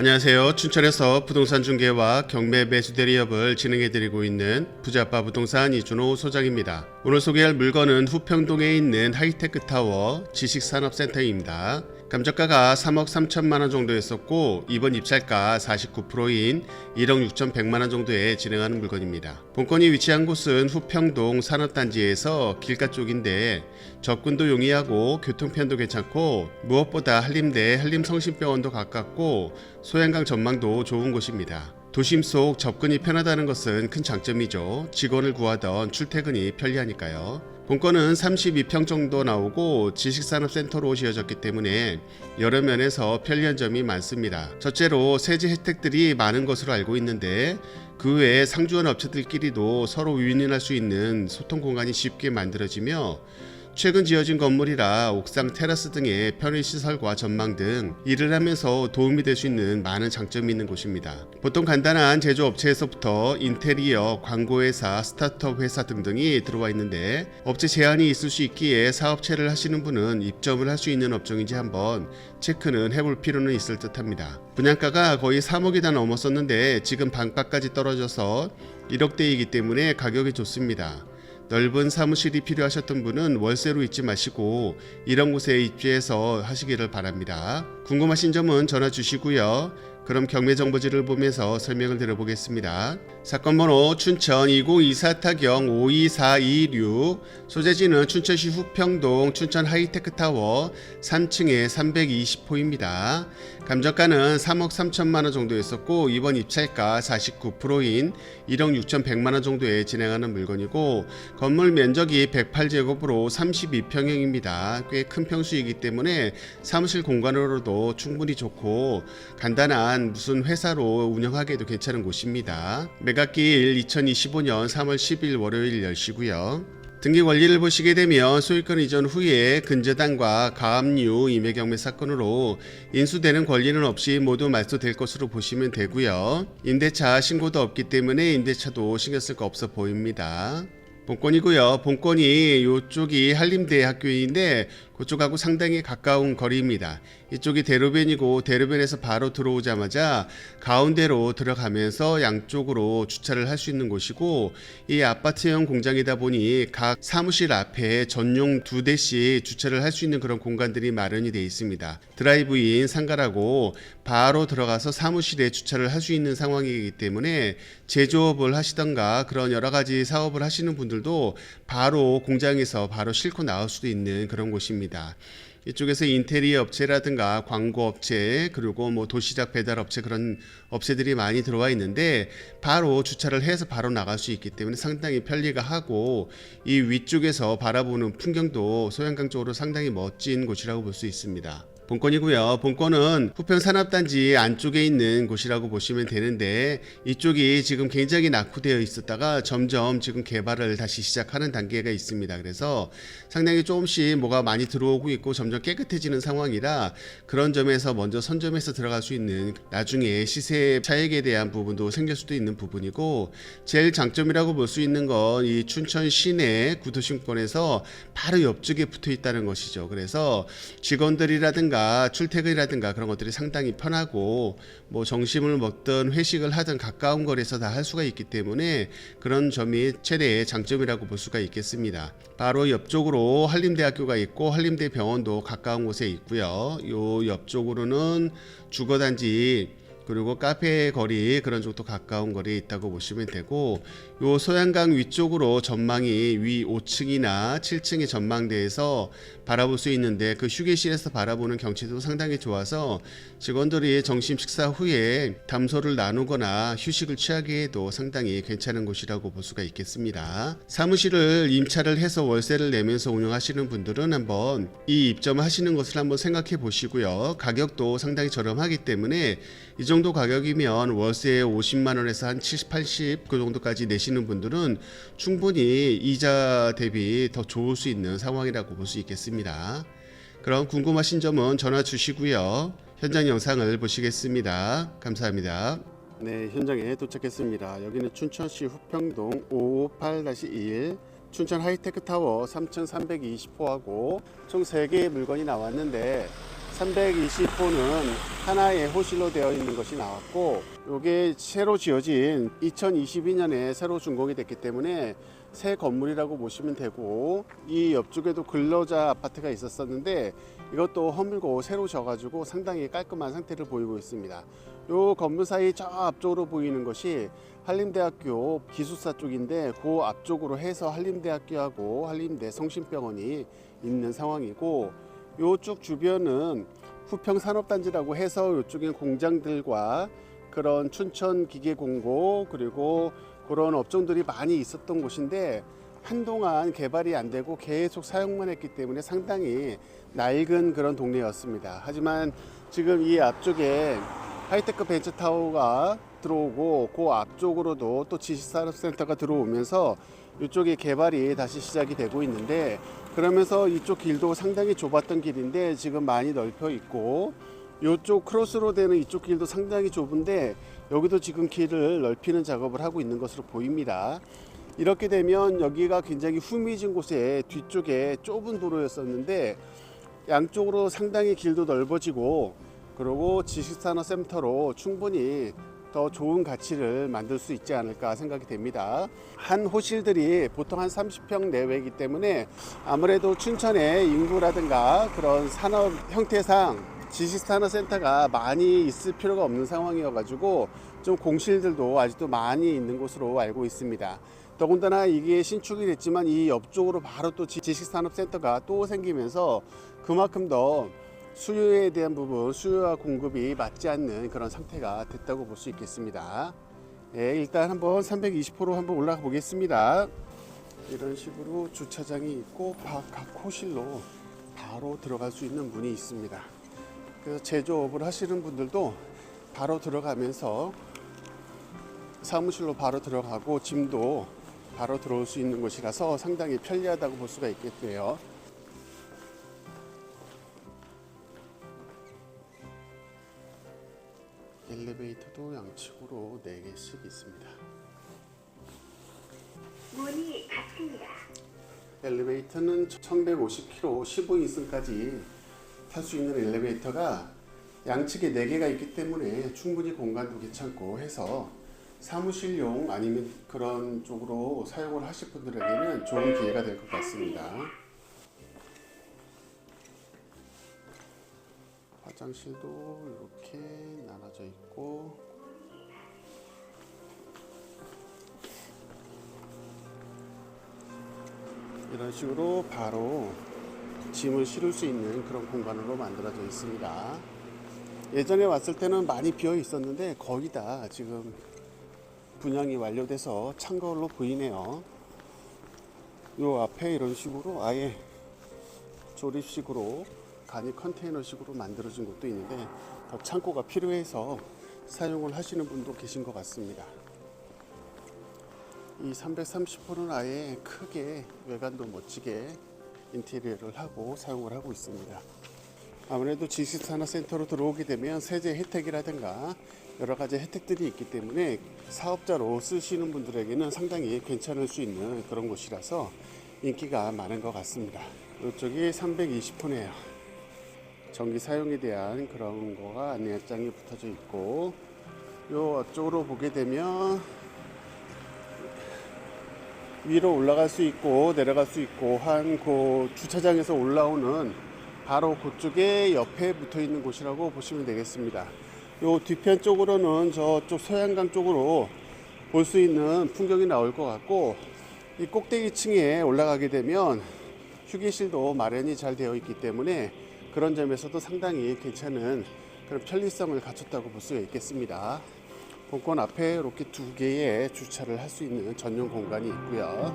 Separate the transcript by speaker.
Speaker 1: 안녕하세요. 춘천에서 부동산 중개와 경매 매수 대리업을 진행해드리고 있는 부자빠 부동산 이준호 소장입니다. 오늘 소개할 물건은 후평동에 있는 하이테크타워 지식산업센터입니다. 감정가가 3억 3천만원 정도 했었고 이번 입찰가 49%인 1억 6천100만원 정도에 진행하는 물건입니다. 본건이 위치한 곳은 후평동 산업단지에서 길가 쪽인데 접근도 용이하고 교통편도 괜찮고 무엇보다 한림대 한림성심병원도 가깝고 소양강 전망도 좋은 곳입니다. 도심 속 접근이 편하다는 것은 큰 장점이죠. 직원을 구하던 출퇴근이 편리하니까요. 본건은 32평 정도 나오고 지식산업센터로 지어졌기 때문에 여러 면에서 편리한 점이 많습니다. 첫째로 세제 혜택들이 많은 것으로 알고 있는데 그 외에 상주한 업체들끼리도 서로 윈윈할 수 있는 소통 공간이 쉽게 만들어지며 최근 지어진 건물이라 옥상 테라스 등의 편의시설과 전망 등 일을 하면서 도움이 될 수 있는 많은 장점이 있는 곳입니다. 보통 간단한 제조업체에서부터 인테리어, 광고회사, 스타트업 회사 등등이 들어와 있는데 업체 제한이 있을 수 있기에 사업체를 하시는 분은 입점을 할 수 있는 업종인지 한번 체크는 해볼 필요는 있을 듯 합니다. 분양가가 거의 3억이 다 넘었었는데 지금 반가까지 떨어져서 1억대이기 때문에 가격이 좋습니다. 넓은 사무실이 필요하셨던 분은 월세로 잊지 마시고 이런 곳에 입주해서 하시기를 바랍니다. 궁금하신 점은 전화 주시고요. 그럼 경매 정보지를 보면서 설명을 드려보겠습니다. 사건 번호 춘천 2024-52426 소재지는 춘천시 후평동 춘천 하이테크타워 3층에 320호입니다. 감정가는 3억 3천만원 정도였었고 이번 입찰가 49%인 1억 6천100만원 정도에 진행하는 물건이고 건물 면적이 108제곱으로 32평형입니다. 꽤 큰 평수이기 때문에 사무실 공간으로도 충분히 좋고 간단한 무슨 회사로 운영하기에도 괜찮은 곳입니다. 매각기일 2025년 3월 10일 월요일 10시고요. 등기 권리를 보시게 되면 소유권 이전 후에 근저당과 가압류 임의경매 사건으로 인수되는 권리는 없이 모두 말소될 것으로 보시면 되고요. 임대차 신고도 없기 때문에 임대차도 신경 쓸 거 없어 보입니다. 본건이고요. 본건이 이쪽이 한림대학교인데 그쪽하고 상당히 가까운 거리입니다. 이쪽이 대로변이고 대로변에서 바로 들어오자마자 가운데로 들어가면서 양쪽으로 주차를 할 수 있는 곳이고 이 아파트형 공장이다 보니 각 사무실 앞에 전용 2대씩 주차를 할 수 있는 그런 공간들이 마련이 되어 있습니다. 드라이브인 상가라고 바로 들어가서 사무실에 주차를 할 수 있는 상황이기 때문에 제조업을 하시던가 그런 여러 가지 사업을 하시는 분들도 바로 공장에서 바로 싣고 나올 수도 있는 그런 곳입니다. 이쪽에서 인테리어 업체라든가 광고 업체 그리고 도시락 배달 업체 그런 업체들이 많이 들어와 있는데 바로 주차를 해서 바로 나갈 수 있기 때문에 상당히 편리가 하고 이 위쪽에서 바라보는 풍경도 소양강 쪽으로 상당히 멋진 곳이라고 볼 수 있습니다. 본건이고요. 본건은 후평산업단지 안쪽에 있는 곳이라고 보시면 되는데 이쪽이 지금 굉장히 낙후되어 있었다가 점점 지금 개발을 다시 시작하는 단계가 있습니다. 그래서 상당히 조금씩 뭐가 많이 들어오고 있고 점점 깨끗해지는 상황이라 그런 점에서 먼저 선점해서 들어갈 수 있는 나중에 시세 차익에 대한 부분도 생길 수도 있는 부분이고 제일 장점이라고 볼 수 있는 건 이 춘천 시내 구도심권에서 바로 옆쪽에 붙어 있다는 것이죠. 그래서 직원들이라든가 출퇴근이라든가 그런 것들이 상당히 편하고 점심을 먹든 회식을 하든 가까운 거리에서 다 할 수가 있기 때문에 그런 점이 최대의 장점이라고 볼 수가 있겠습니다. 바로 옆쪽으로 한림대학교가 있고 한림대병원도 가까운 곳에 있고요. 요 옆쪽으로는 주거단지 그리고 카페 거리 그런 쪽도 가까운 거리에 있다고 보시면 되고 요 소양강 위쪽으로 전망이 위 5층이나 7층의 전망대에서 바라볼 수 있는데 그 휴게실에서 바라보는 경치도 상당히 좋아서 직원들이 점심 식사 후에 담소를 나누거나 휴식을 취하기에도 상당히 괜찮은 곳이라고 볼 수가 있겠습니다. 사무실을 임차를 해서 월세를 내면서 운영하시는 분들은 한번 이 입점하시는 것을 한번 생각해 보시고요. 가격도 상당히 저렴하기 때문에 이 정도 가격이면 월세에 50만원에서 한 70, 80 그 정도까지 내시는 분들은 충분히 이자 대비 더 좋을 수 있는 상황이라고 볼 수 있겠습니다. 그럼 궁금하신 점은 전화 주시고요. 현장 영상을 보시겠습니다. 감사합니다. 네, 현장에 도착했습니다. 여기는 춘천시 후평동 558-1 춘천 하이테크타워 3320호하고 총 3개의 물건이 나왔는데 320호는 하나의 호실로 되어 있는 것이 나왔고, 이게 새로 지어진 2022년에 새로 준공이 됐기 때문에 새 건물이라고 보시면 되고, 이 옆쪽에도 근로자 아파트가 있었었는데 이것도 허물고 새로 져가지고 상당히 깔끔한 상태를 보이고 있습니다. 이 건물 사이 저 앞쪽으로 보이는 것이 한림대학교 기숙사 쪽인데, 그 앞쪽으로 해서 한림대학교하고 한림대 성심병원이 있는 상황이고, 요쪽 주변은 후평산업단지라고 해서 이쪽엔 공장들과 그런 춘천기계공고 그리고 그런 업종들이 많이 있었던 곳인데, 한동안 개발이 안 되고 계속 사용만 했기 때문에 상당히 낡은 그런 동네였습니다. 하지만 지금 이 앞쪽에 하이테크 벤처타워가 들어오고, 그 앞쪽으로도 또 지식산업센터가 들어오면서 이쪽에 개발이 다시 시작이 되고 있는데, 그러면서 이쪽 길도 상당히 좁았던 길인데 지금 많이 넓혀 있고, 이쪽 크로스로 되는 이쪽 길도 상당히 좁은데 여기도 지금 길을 넓히는 작업을 하고 있는 것으로 보입니다. 이렇게 되면 여기가 굉장히 후미진 곳에 뒤쪽에 좁은 도로였었는데 양쪽으로 상당히 길도 넓어지고, 그리고 지식산업센터로 충분히 더 좋은 가치를 만들 수 있지 않을까 생각이 됩니다. 한 호실들이 보통 한 30평 내외이기 때문에 아무래도 춘천의 인구라든가 그런 산업 형태상 지식산업센터가 많이 있을 필요가 없는 상황이어가지고 좀 공실들도 아직도 많이 있는 곳으로 알고 있습니다. 더군다나 이게 신축이 됐지만 이 옆쪽으로 바로 또 지식산업센터가 또 생기면서 그만큼 더 수요에 대한 부분, 수요와 공급이 맞지 않는 그런 상태가 됐다고 볼 수 있겠습니다. 네, 일단 한번 320호로 한번 올라가 보겠습니다. 이런 식으로 주차장이 있고 각 호실로 바로 들어갈 수 있는 문이 있습니다. 그래서 제조업을 하시는 분들도 바로 들어가면서 사무실로 바로 들어가고 짐도 바로 들어올 수 있는 곳이라서 상당히 편리하다고 볼 수가 있겠고요. 엘리베이터도 양측으로 4개씩 있습니다.
Speaker 2: 문이 닫힙니다.
Speaker 1: 엘리베이터는 1150kg 15인승까지 탈 수 있는 엘리베이터가 양측에 4개가 있기 때문에 충분히 공간도 괜찮고 해서 사무실용 아니면 그런 쪽으로 사용을 하실 분들에게는 좋은 기회가 될 것 같습니다. 화장실도 이렇게 나눠져 있고, 이런 식으로 바로 짐을 실을 수 있는 그런 공간으로 만들어져 있습니다. 예전에 왔을 때는 많이 비어 있었는데 거의 다 지금 분양이 완료돼서 찬 걸로 보이네요. 요 앞에 이런 식으로 아예 조립식으로 간이 컨테이너식으로 만들어진 곳도 있는데 더 창고가 필요해서 사용을 하시는 분도 계신 것 같습니다. 이 330호는 아예 크게 외관도 멋지게 인테리어를 하고 사용을 하고 있습니다. 아무래도 지식산업센터로 들어오게 되면 세제 혜택이라든가 여러 가지 혜택들이 있기 때문에 사업자로 쓰시는 분들에게는 상당히 괜찮을 수 있는 그런 곳이라서 인기가 많은 것 같습니다. 이쪽이 320호네요. 전기 사용에 대한 그런 거가 안내장이 붙어져 있고, 요 앞쪽으로 보게 되면 위로 올라갈 수 있고 내려갈 수 있고 한 그 주차장에서 올라오는 바로 그쪽에 옆에 붙어 있는 곳이라고 보시면 되겠습니다. 요 뒤편 쪽으로는 저쪽 소양강 쪽으로 볼 수 있는 풍경이 나올 것 같고, 이 꼭대기층에 올라가게 되면 휴게실도 마련이 잘 되어 있기 때문에 그런 점에서도 상당히 괜찮은 그런 편리성을 갖췄다고 볼 수가 있겠습니다. 본권 앞에 이렇게 2개의 주차를 할 수 있는 전용 공간이 있고요.